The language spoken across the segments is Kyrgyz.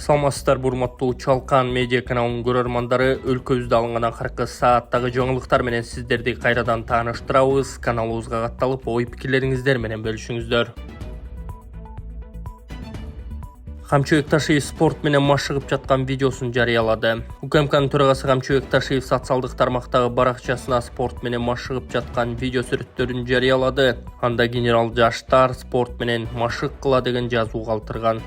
Саламатсыздар, урматтуу Чалкан медиа каналынын көрөрмандары, өлкөбүздө алынган акыркы сааттагы жаңылыктар менен сиздерди кайрадан тааныштырабыз. Каналыбызга катталып, ой пикирлериңиздер менен бөлүшүңүздөр. Камчыбек Ташиев спорт менен машыгып жаткан видеосун жарыялады. УКМКнын төрагасы Камчыбек Ташиев социалдык тармактагы баракчасына спорт менен машыгып жаткан видео сүрөттөрүн жарыялады. Анда генерал жаштар спорт менен машык кыла деген жазуу калтырган.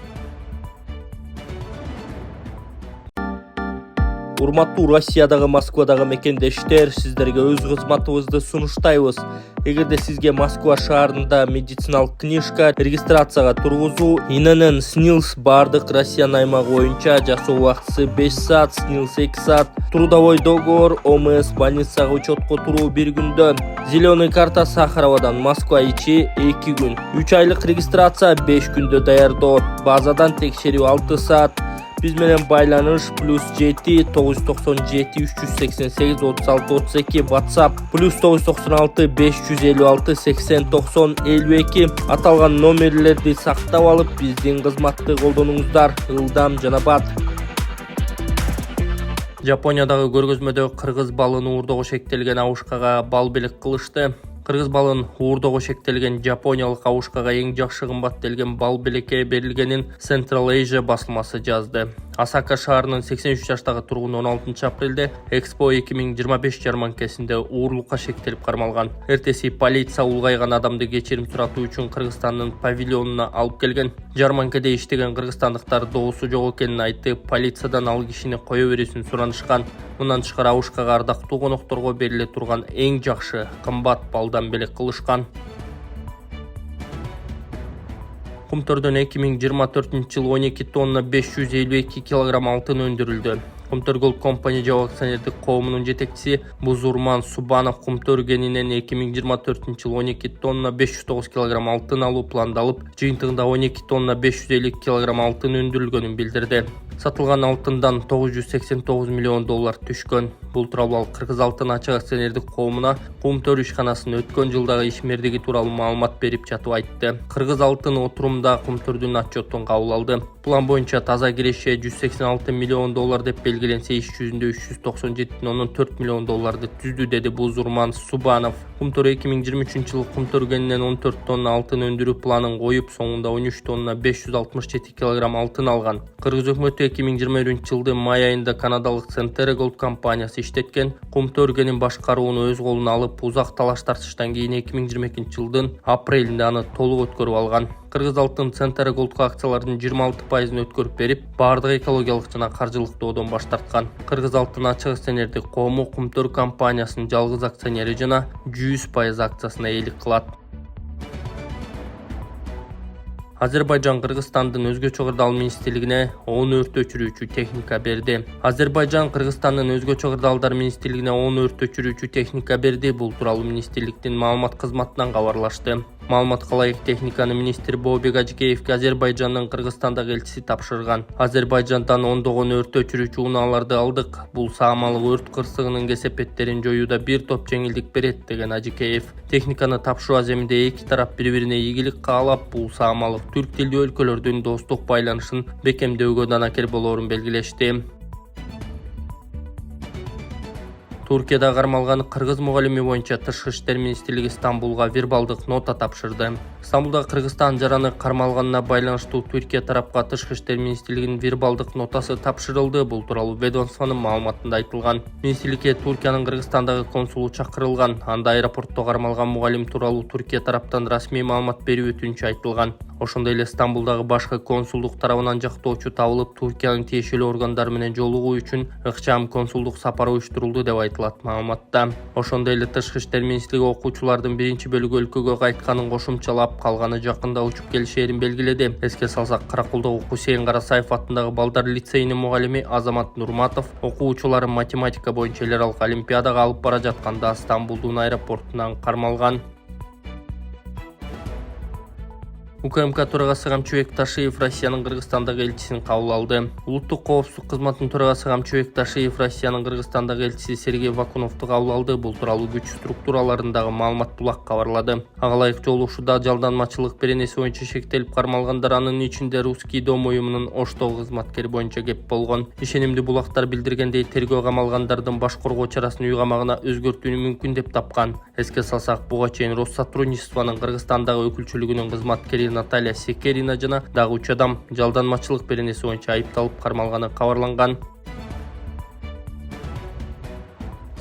Урматтуу Россиядагы Москвадагы мекендештер, сиздерге өз кызматыбызды сунуштайбыз. Эгерде сизге Москва шаарында медициналык книжка, регистрацияга тургузуу, ИНН СНИЛС бардык Россиянын аймагы боюнча жасоо убактысы 5 саат, СНИЛС 2 саат, трудовой договор, ОМС больницага учетко туруу 1 күндө, зеленый карта Сахаровадан Москва ичи 2 күн, 3 айлык регистрация 5 күндө даярдоо, базадан текшерүү 6 саат. Биз менен байланыш +7 997 388 36 32, WhatsApp +996 556 80 90 52. Аталган номерлерди сактап алып, биздин кызматты колдонуңуздар. Ылдам жана бат. Жапониядагы көргөзмөдө кыргыз балын уурдоого шектелген абушкага бал белек кылышты. Кыргыз балын уурдоого шектелген жапониялык абушкага эң жакшы кымбаттелген бал белекке берилгенин Central Asia басылмасы жазды. Осака шаарынын 83 жаштагы тургуну 16 апрелде Экспо 2025 жарманкесинде уурлукка шектелип кармалган. Эртеси полиция улгайган адамды кечирим суратуу үчүн Кыргызстандын павильонуна алып келген. Жарманкеде иштеген кыргызстандыктар доосу жок экенин айтып, полициядан ал кишини кое берүүсүн суранышкан. Мындан тышкары абушкага ардактуу конокторго бериле турган эң жакшы кымбат балдан белек кылышкан. Кумтөрдөн 2024 жылы 12 тонна 552 килограмм алтын өндүрүлдү. Кумтөр Gold Company жабык акционердик коомунун жетекчиси Бузурман Субанов Кумтөр кенинен 2024 жылы 12 тонна 509 килограмм алтын алуу пландалып, жыйынтыгында 12 тонна 550 килограмм алтын өндүрүлгөнүн билдирди. Сатылган алтындан $989 миллион түшкөн. Бул тууралуу ал Кыргыз алтын ачык акционердик коомуна Кумтөр ишканасынын өткөн жылдагы ишмердиги тууралуу маалымат берип жатып айтты. Кыргыз алтын отурумда Кумтөрдүн отчетун кабыл алды. План боюнча таза киреше $186 миллион деп белгиленсе, иш жүзүндө $397,4 миллион түздү, деди Бузурман Субанов. Кумтөр 2023 жылы Кумтөр кенинен 14 тонна алтын өндүрүү планын коюп, соңунда 13 тонна 567 килограмм алтын алган. Кыргыз өкмөтү 2021 жылды май айында канадалык Centera Gold компаниясы иштеткен. Кумтөр кенин башкарууну өз колуна алып, узак талаш тартыштан кийин 2022 жылдын апрелинде аны толук өткөрүп алган. Кыргыз алтын Centera Gold'га акциялардын 26%-ын өткөрүп берип, бардык экологиялык жана каржылык доодон баш тарткан. Кыргыз алтын ачык акционердик коому Кумтөр компаниясынын жалгыз акционери жана 100% акциясына ээлик кылат. Азербайжан Кыргызстандын өзгөчө кырдаал министрлигине 10 өрт өчүрүүчү техника берди. Азербайжан Кыргызстандын өзгөчө кырдаалдар министрлигине 10 өрт өчүрүүчү техника берди. Бул тууралуу министрликтин маалымат кызматынан кабарлашты. Маалыматка ылайык техниканы министр Бообек Ажикеевге Азербайжандын Кыргызстандагы элчиси тапшырган. Азербайжандан ондогон өрт өчүрүүчү унааларды алдык. Бул саамалык өрт кырсыгынын кесепеттерин жоюуда бир топ жеңилдик берет, деген Ажикеев. Техниканы тапшыруу аземинде эки тарап бири-бирине ийгилик каалап, бул саамалык түрк тилдүү өлкөлөрдүн достук байланышын бекемдөөгө данакер болоорун белгилешти. Туркияда кармалган кыргыз мугалими боюнча Тышкы иштер министрлиги Стамбулга вербалдык нота тапшырды. Стамбулда Кыргызстан жараны кармалганына байланыштуу Түркия тарапка Тышкы иштер министрлигинин вербалдык нотасы тапшырылды. Бул тууралуу ведомствонун маалыматында айтылган. Министрликке Туркиянын Кыргызстандагы консулу чакырылган. Анда аэропортто кармалган мугалим тууралуу Туркия тараптан расмий маалымат берүү өтүнүчү айтылган. Ошондой эле Стамбулдагы башкы консулдук тарабынан жактоочу табылып, Туркиянын тиешелүү органдары менен жолугуу үчүн ыкчам консулдук сапар уюштурулду деп айтылат маалыматта. Ошондой эле Тышкы иштер министрлиги окуучулардын биринчи бөлүгү өлкөгө кайтканын кошумчалап, калганы жакында учуп келишээрин белгиледи. Эске салсак, Каракулдогу Хусейн Карасаев атындагы балдар лицейинин мугалими Азамат Нурматов окуучуларын математика боюнча эл аралык олимпиадага алып бара жатканда Стамбулдун аэропортунан кармалган. УКМК төрагасы Камчыбек Ташиев Россиянын Кыргызстандагы элчисин кабыл алды. Улуттук коопсуздук кызматынын төрагасы Камчыбек Ташиев Россиянын Кыргызстандагы элчиси Сергей Вакуновду кабыл алды. Бул тууралуу күч структураларындагы маалымат булак кабарлады. Ага ылайык жолугушууда жалданмачылык беренеси боюнча шектелип кармалгандар, анын ичинде Русский дом уюмунун Оштогу кызматкери боюнча кеп болгон. Ишенимдүү булактар билдиргендей, тергөө камалгандардын баш коргоо чарасын үй камагына өзгөртүүнү мүмкүн деп тапкан. Эске салсак, буга чейин Россотрудничествонун Кыргызстандагы өкүлчүлүгүнүн кызматкери Наталья Секерина жана дагы 3 адам жалданмачылык беренеси боюнча айыпталып кармалганы кабарланган.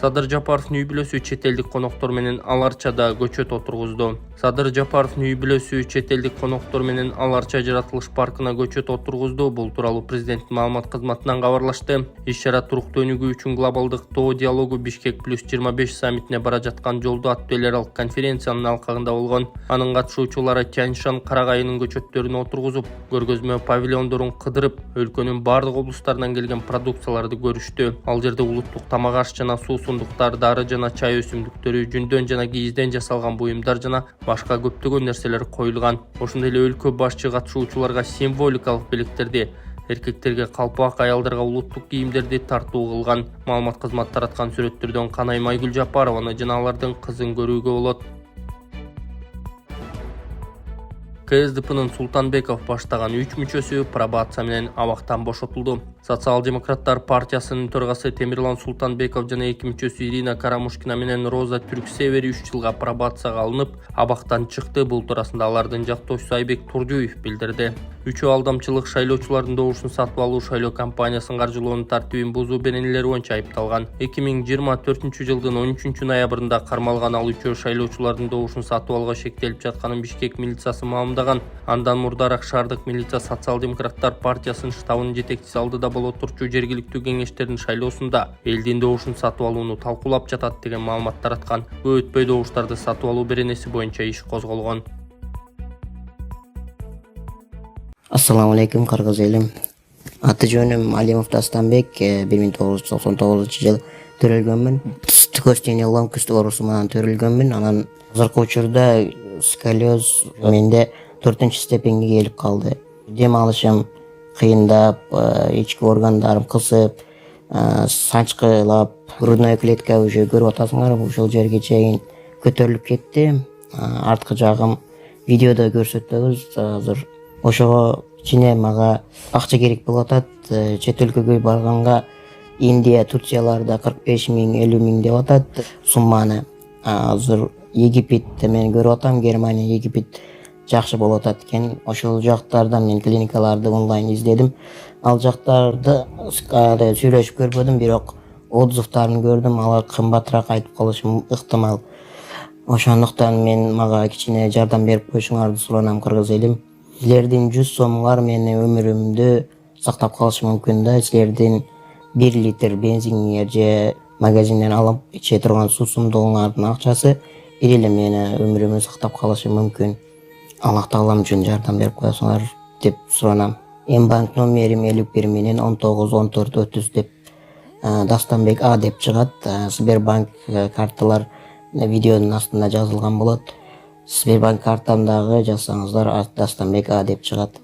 Садыр Жапаровдун үй бүлөсү чет элдик коноктор менен Ал Арчада көчөт отургузду. Садыр Жапаровдун үй бүлөсү чет элдик коноктор менен Ал Арча жаратылыш паркына көчөт отургузду. Бул тууралуу президенттин маалымат кызматынан кабарлашты. Иш-чара туруктуу өнүгүү үчүн глобалдык Тоо диалогу Бишкек +25 саммитине бара жаткан жолдо аттуу эл аралык конференциянын алкагында болгон. Анын катышуучулары Тянь-Шань карагайынын көчөттөрүнө отургузуп, көргөзмө павильондорун кыдырып, өлкөнүн бардык облустарынан келген продукцияларды көрүштү. Ал жерде улуттук тамак аш жана суусундуктар, дары жана чай өсүмдүктөрү, жүндөн жана кийизден жасалган буюмдар жана башка көптөгөн нерселер коюлган. Ошондой эле өлкө башчы катышуучуларга символикалык белектерди, эркектерге калпак, аялдарга улуттук кийимдерди тартуу кылган. Маалымат кызматы тараткан сүрөттөрдөн Канай Майгүл Жапарованы жана алардын кызын көрүүгө болот. КСДПнын Султанбеков баштаган 3 мүчөсү пробация менен абактан бошотулду. Социал-демократтар партиясынын төрагасы Темирлан Султанбеков жана 2 мүчөсү Ирина Карамушкина менен Роза Түрксевер 3 жылга пробацияга алынып, абактан чыкты. Бул туурасында алардын жактоочусу Айбек Турдуев билдирди. Үчөө алдамчылык, шайлоочулардын добушун сатып алуу, шайлоо кампаниясын каржылоонун тартибин бузуу беренелери боюнча айыпталган. 2024 жылдын 13 ноябрында кармалган ал үчөө шайлоочулардын добушун сатып алууга шектелип жатканын Бишкек милициясы маалымдаган. Андан мурдараак шаардык милиция Социал-демократтар партиясынын штабынын жетекчиси алдыда болот турчу жергиликтүү кеңештердин шайлоосунда элдин добушун сатып алууну талкуулап жатат деген маалымат тараткан. Көп өтпөй добуштарды сатып алуу беренеси боюнча иш козголгон. Assalamu alaikum Kırgız elim. Аты жөнүм Алимов Дастанбек, 1999 жыл төрөлгөнмүн. Тükөстене ломкүстүк оорусу менен төрөлгөнмүн. Анан азыркы учурда сколиоз менде 4-степенге келип калды. Дем алышым кыйындап, ички органдарым кысып, санчкылап, грудная клетка уже көрүп атасыңар, ушул жерге чейин көтөрүлүп кетти. Арткы жагым видеодо көрсөтөбүз азыр. Ошого кичине мага акча керек болуп атат. Чет өлкөгө барганга Индия, Турцияларда 45 миң, 50 миң деп атат сумманы. Азыр Египетте мен көрүп атам, Германия, Египет жакшы болуп атат экен. Ошол жактардан мен клиникаларды онлайн издедим. Ал жактарды сүйлөшүп көрбөдүм, бирок отзывдарын көрдүм. Алар кымбатыраак айтып калышы ыктымал. Ошондуктан мага кичине жардам берип коюшуңарды суранам, кыргыз элим. Силердин 100 сомуңар менин өмүрүмдү сактап калышы мүмкүн да. Силердин 1 литр бензиниңер же магазинден алып иче турган суусундугуңардын акчасы бир эле мени өмүрүмдү сактап калышы мүмкүн. Аллах таалам үчүн жардам берип коесуңар деп суранам. Банк номерим 51 менен 191430 деп Дастанбек А деп чыгат. Сбербанк карталар видеонун астында жазылган болот. Сбербанк картамдагы жазсаңыздар Дастанбек А деп чыгат.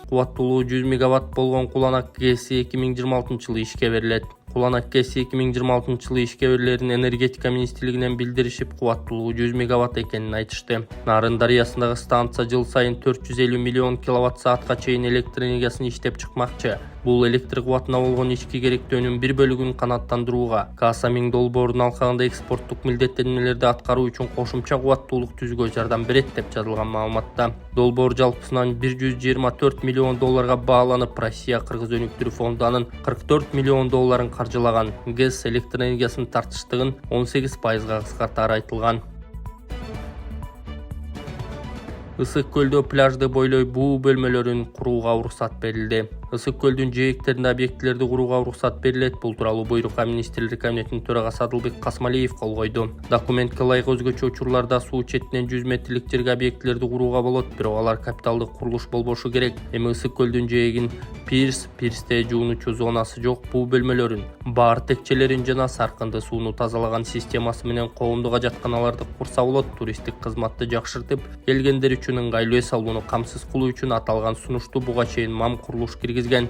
Кубаттуулугу 100 мегаватт болгон Куланак КЭСи 2026 жылы ишке берилет. Куланак КЭСи 2026 жылы ишке берилерин энергетика министрлигинен билдиришип, кубаттуулугу 100 мегаватт экенин айтышты. Нарын дарыясындагы станция жыл сайын 450 миллион киловатт саатка чейин электр энергиясын иштеп чыкмакчы. Бул электр кубатына болгон ички керектөөнүн бир бөлүгүн канааттандырууга, Каасамин долбоорунун алкагында экспорттук милдеттенмелерди аткаруу үчүн кошумча кубаттуулук түзүүгө жардам берет деп жазылган маалыматта. Долбоор жалпысынан 124 миллион долларга бааланып, Россия Кыргыз өнүктүрүү фонду анын 44 миллион долларын каржылаган. ГЭС электр энергиясынын тартыштыгын 18%га кыскартаары айтылган. Ысык көлдө пляжды бойлой буу бөлмөлөрүн курууга уруксат берилди. Ысык көлдүн жээктеринде объектилерди курууга уруксат берилет. Бул тууралуу буйрукка Министрлер кабинетинин төрагасы Адылбек Касмалиев кол койду. Документке ылайык өзгөчө учурларда суу четинен 100 метрлик жерге объектилерди курууга болот, бирок алар капиталдык курулуш болбошу керек. Эми ысык көлдүн жээгин Пирсте жуунуучу зонасы жок буу бөлмөлөрүн, баар текчелерин жана саркынды сууну тазалаган системасы менен коомдук ажатканаларды курса болот. Туристтик кызматты жакшыртып, келгендер үчүн ыңгайлуу эс алууну камсыз кылуу үчүн аталган сунушту буга чейин МАМ курулуш киргизген.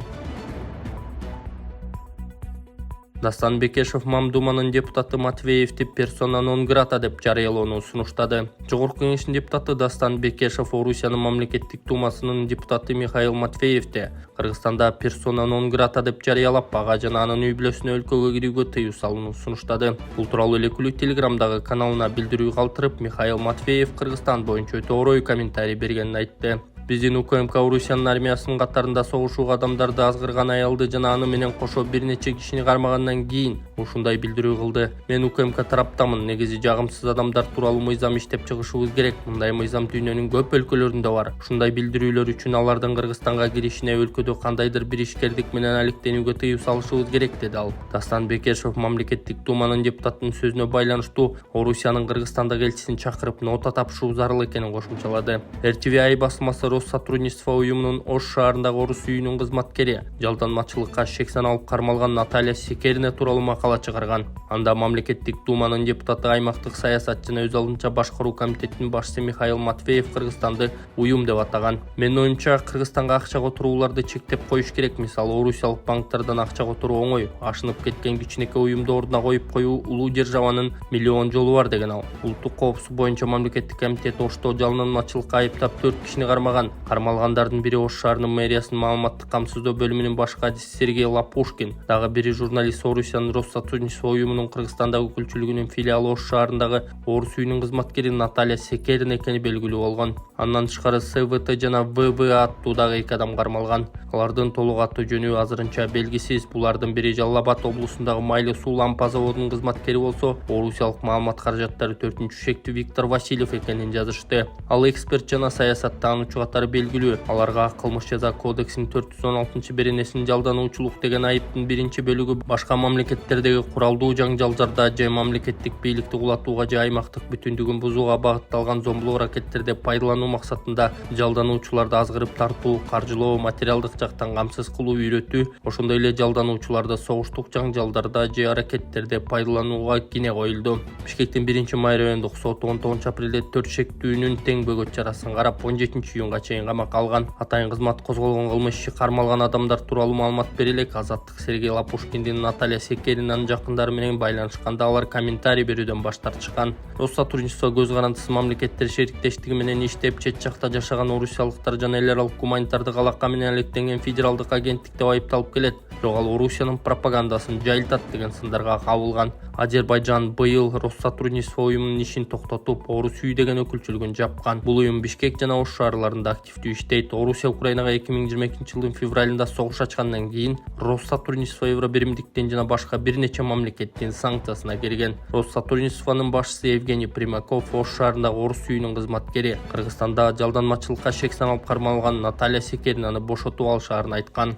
Дастан Бекешев МАМ Думанын депутаты Матвеевди персона нон грата деп жарыялоону сунуштады. Жогорку кеңештин депутаты Дастан Бекешев Орусиянын мамлекеттик думасынын депутаты Михаил Матвеевди Кыргызстанда персона нон грата деп жарыялап, ага жана анын үй бүлөсүнө өлкөгө кирүүгө тыюу салууну сунуштады. Бул тууралуу Элекулүү Телеграмдагы каналына билдирүү калтырып, Михаил Матвеев Кыргызстан боюнча өтө орой комментарий бергенин айтты. Биздин УКМК Орусиянын армиясынын катарында согушууга адамдарды азгырган аялды жана аны менен кошо бир нече кишини кармагандан кийин ушундай билдирүү кылды. Мен УКМК тараптамын. Негизи жагымсыз адамдар тууралуу мыйзам иштеп чыгышыбыз керек. Мындай мыйзам дүйнөнүн көп өлкөлөрүндө бар. Ушундай билдирүүлөр үчүн алардын Кыргызстанга киришине өлкөдө кандайдыр бир ишкердик менен алектенүүгө тыюу салышыбыз керек, деди ал. Дастан Бекешев мамлекеттик думанын депутатынын сөзүнө байланыштуу Орусиянын Кыргызстандагы элчисин чакырып, нота тапшыруу зарыл экенин кошумчалады. РТВI басылмасы Россотрудничество уюмунун Ош шаарындагы орус үйүнүн кызматкери жалданмачылыкка шексен алып кармалган Наталья Секерина тууралуу макала чыгарган. Анда мамлекеттик думанын депутаты, аймактык саясат жана өз алдынча башкаруу комитетинин башчысы Михаил Матвеев Кыргызстанды уюм деп атаган. Менин оюмча, Кыргызстанга акча которууларды чектеп коюш керек. Мисалы, орусиялык банктардан акча которуу оңой, ашынып кеткен кичинекей уюмду ордуна коюп коюу улуу державанын миллион жолу бар, деген ал. Улуттук коопсуздук боюнча мамлекеттик комитет Ошто жалданмачылыкка айыптап 4 кишини кармаган. Кармалгандардын бири Ош шаарынын мэриясынын маалыматтык камсыздоо бөлүмүнүн баш кадиси Сергей Лапушкин, дагы бири журналист Орусиянын Россотрудничество уюмунун Кыргызстандагы өкүлчүлүгүнүн филиалы Ош шаарындагы орус үйүнүн кызматкери Наталья Секерина экени белгилүү болгон. Андан тышкары СВТ жана ВВА аттуу дагы 2 адам кармалган. Алардын толук аты жөнү азырынча белгисиз. Булардын бири Жалал Абад облусундагы Майлы суу лампа заводунун кызматкери болсо, орусиялык маалымат каражаттары 4-шектүү Виктор Васильев экенин жазышты. Ал эксперт жана саясаттануучу катары белгилүү. Аларга кылмыш жаза кодексинин 416-беренесинин жалдануучулук деген айыптын биринчи бөлүгү башка мамлекеттердеги куралдуу жаңжалдарда же мамлекеттик бийликти кулатууга же аймактык бүтүндүгүн бузууга багытталган зомбулук аракеттерде пайдалануу максатында жалдануучуларды азгырып тартуу, каржылоо, материалдык жактан камсыз кылуу, үйрөтүү, ошондой эле жалдануучуларды согуштук жаңжалдарда же аракеттерде пайдаланууга кине коюлду. Бишкектин 1-май райондук соту 19-апрелде 4 шектүүнүн тең бөгөт чарасын карап 17-июнга чейин камакка алган. Атайын кызмат козголгон кылмыш иши кармалган адамдар тууралуу маалымат бере элек. Азаттык Сергей Лапушкиндин Наталья Секеринанын жакындары менен байланышканда алар комментарий берүүдөн баш тартышкан. Россотрудничество көз карандысыз мамлекеттер шериктештиги менен иштеп, чет жакта жашаган орусиялыктар жана эл аралык гуманитардык алака менен алектенген федералдык агенттик деп айыпталып келет. Бирок ал Орусиянын пропагандасын жайылтат деген сындарга кабылган. Азербайжан быйыл Россотрудничество уюмунун ишин токтотуп, Орус үй деген өкүлчүлүгүн жапкан. Бул уюм Бишкек жана Ош шаарларында активдүү иштейт. Орусия Украинага 2022-жылдын февралында согуш ачкандан кийин Россотрудничество Евробиримдиктен жана башка бир нече мамлекеттин санкциясына кирген. Россотрудничествонун башчысы Евгений Примаков Ош шаарындагы орус үйүнүн кызматкери. Кыргызстанда жалданмачылыкка шексен алып кармалган Наталья Секеринаны бошотуп алышаарын айткан.